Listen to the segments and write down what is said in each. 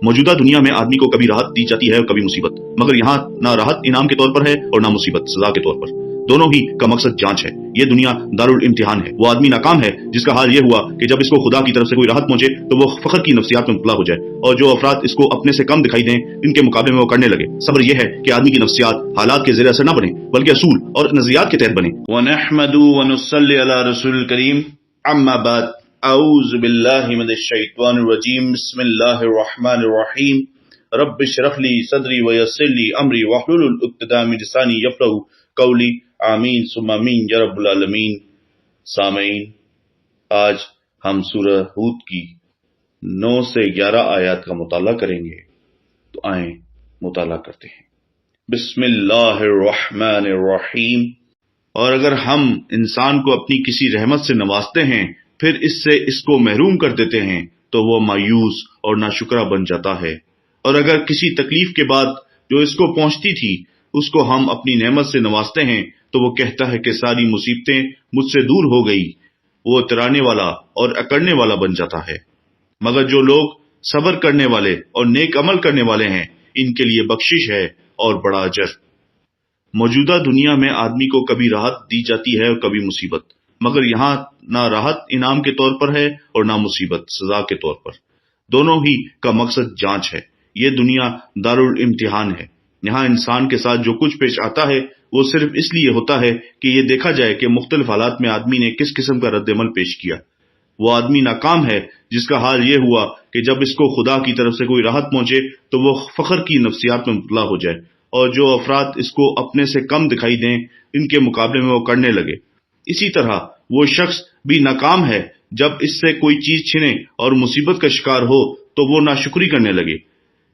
موجودہ دنیا میں آدمی کو کبھی راحت دی جاتی ہے اور کبھی مصیبت، مگر یہاں نہ راحت انعام کے طور پر ہے اور نہ مصیبت سزا کے طور پر، دونوں ہی کا مقصد جانچ ہے۔ یہ دنیا دارالامتحان ہے۔ وہ آدمی ناکام ہے جس کا حال یہ ہوا کہ جب اس کو خدا کی طرف سے کوئی راحت پہنچے تو وہ فخر کی نفسیات میں مبتلا ہو جائے، اور جو افراد اس کو اپنے سے کم دکھائی دیں ان کے مقابلے میں وہ کرنے لگے۔ صبر یہ ہے کہ آدمی کی نفسیات حالات کے زیر اثر نہ بنے بلکہ اصول اور نظریات کے تحت بنے۔ وَنَحْمَدُ وَنُصَلِّ عَلَى رسول الکریم، اما بعد، اعوذ باللہ من الشیطان الرجیم، بسم اللہ الرحمن الرحیم، رب اشرح لی صدری ویسر لی امری واحلل عقدۃ من لسانی یفقہوا قولی، آمین ثم آمین یا رب العالمین۔ سامعین، آج ہم سورہ ہود کی 9 سے 11 آیات کا مطالعہ کریں گے، تو آئیں مطالعہ کرتے ہیں۔ بسم اللہ الرحمن الرحیم۔ اور اگر ہم انسان کو اپنی کسی رحمت سے نوازتے ہیں پھر اس سے اس کو محروم کر دیتے ہیں تو وہ مایوس اور ناشکرہ بن جاتا ہے، اور اگر کسی تکلیف کے بعد جو اس کو پہنچتی تھی اس کو ہم اپنی نعمت سے نوازتے ہیں تو وہ کہتا ہے کہ ساری مصیبتیں مجھ سے دور ہو گئی۔ وہ اترانے والا اور اکڑنے والا بن جاتا ہے۔ مگر جو لوگ صبر کرنے والے اور نیک عمل کرنے والے ہیں ان کے لیے بخشش ہے اور بڑا اجر۔ موجودہ دنیا میں آدمی کو کبھی راحت دی جاتی ہے اور کبھی مصیبت، مگر یہاں نہ راحت انعام کے طور پر ہے اور نہ مصیبت سزا کے طور پر، دونوں ہی کا مقصد جانچ ہے۔ یہ دنیا دارالامتحان ہے۔ یہاں انسان کے ساتھ جو کچھ پیش آتا ہے وہ صرف اس لیے ہوتا ہے کہ یہ دیکھا جائے کہ مختلف حالات میں آدمی نے کس قسم کا رد عمل پیش کیا۔ وہ آدمی ناکام ہے جس کا حال یہ ہوا کہ جب اس کو خدا کی طرف سے کوئی راحت پہنچے تو وہ فخر کی نفسیات میں مبتلا ہو جائے، اور جو افراد اس کو اپنے سے کم دکھائی دیں ان کے مقابلے میں وہ کرنے لگے۔ اسی طرح وہ شخص بھی ناکام ہے جب اس سے کوئی چیز چھنے اور مصیبت کا شکار ہو تو وہ ناشکری کرنے لگے۔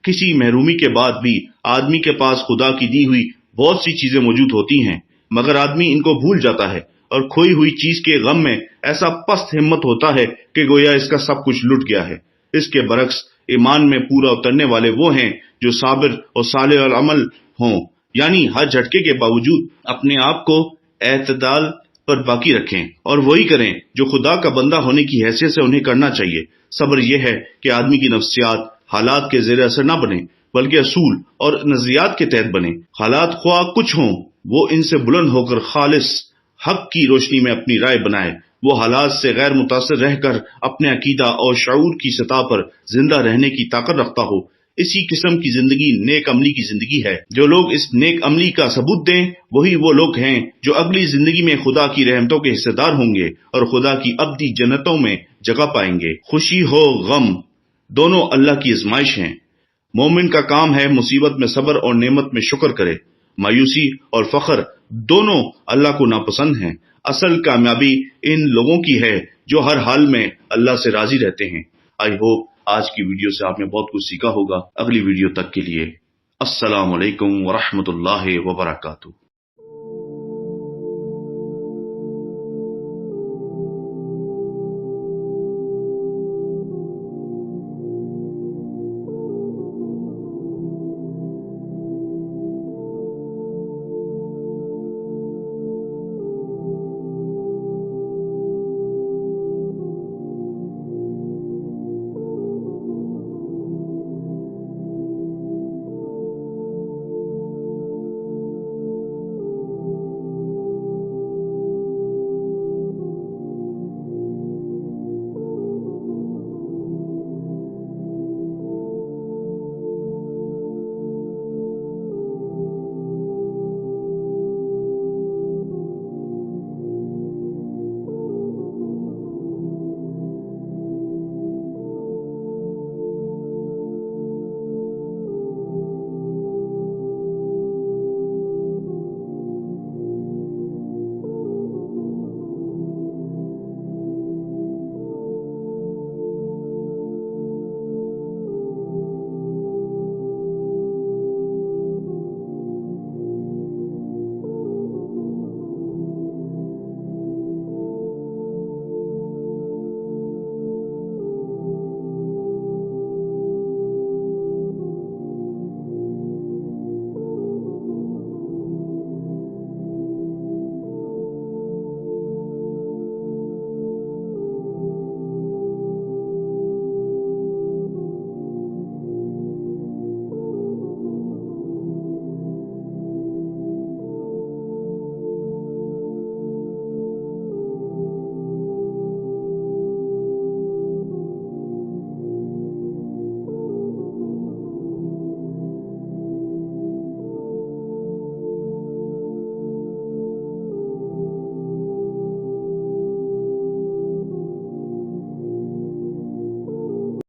کسی محرومی کے بعد بھی آدمی کے پاس خدا کی دی ہوئی بہت سی چیزیں موجود ہوتی ہیں، مگر آدمی ان کو بھول جاتا ہے اور کھوئی ہوئی چیز کے غم میں ایسا پست ہمت ہوتا ہے کہ گویا اس کا سب کچھ لٹ گیا ہے۔ اس کے برعکس ایمان میں پورا اترنے والے وہ ہیں جو صابر اور صالح العمل ہوں، یعنی ہر جھٹکے کے باوجود اپنے آپ کو اعتدال پر باقی رکھیں اور وہی کریں جو خدا کا بندہ ہونے کی حیثیت سے انہیں کرنا چاہیے۔ صبر یہ ہے کہ آدمی کی نفسیات حالات کے زیر اثر نہ بنے بلکہ اصول اور نظریات کے تحت بنے۔ حالات خواہ کچھ ہوں وہ ان سے بلند ہو کر خالص حق کی روشنی میں اپنی رائے بنائے۔ وہ حالات سے غیر متاثر رہ کر اپنے عقیدہ اور شعور کی سطح پر زندہ رہنے کی طاقت رکھتا ہو۔ اسی قسم کی زندگی نیک عملی کی زندگی ہے۔ جو لوگ اس نیک عملی کا ثبوت دیں وہی وہ لوگ ہیں جو اگلی زندگی میں خدا کی رحمتوں کے حصے دار ہوں گے اور خدا کی ابدی جنتوں میں جگہ پائیں گے۔ خوشی ہو غم دونوں اللہ کی آزمائش ہیں۔ مومن کا کام ہے مصیبت میں صبر اور نعمت میں شکر کرے۔ مایوسی اور فخر دونوں اللہ کو ناپسند ہیں۔ اصل کامیابی ان لوگوں کی ہے جو ہر حال میں اللہ سے راضی رہتے ہیں۔ آئی ہوپ آج کی ویڈیو سے آپ نے بہت کچھ سیکھا ہوگا۔ اگلی ویڈیو تک کے لیے السلام علیکم ورحمۃ اللہ وبرکاتہ۔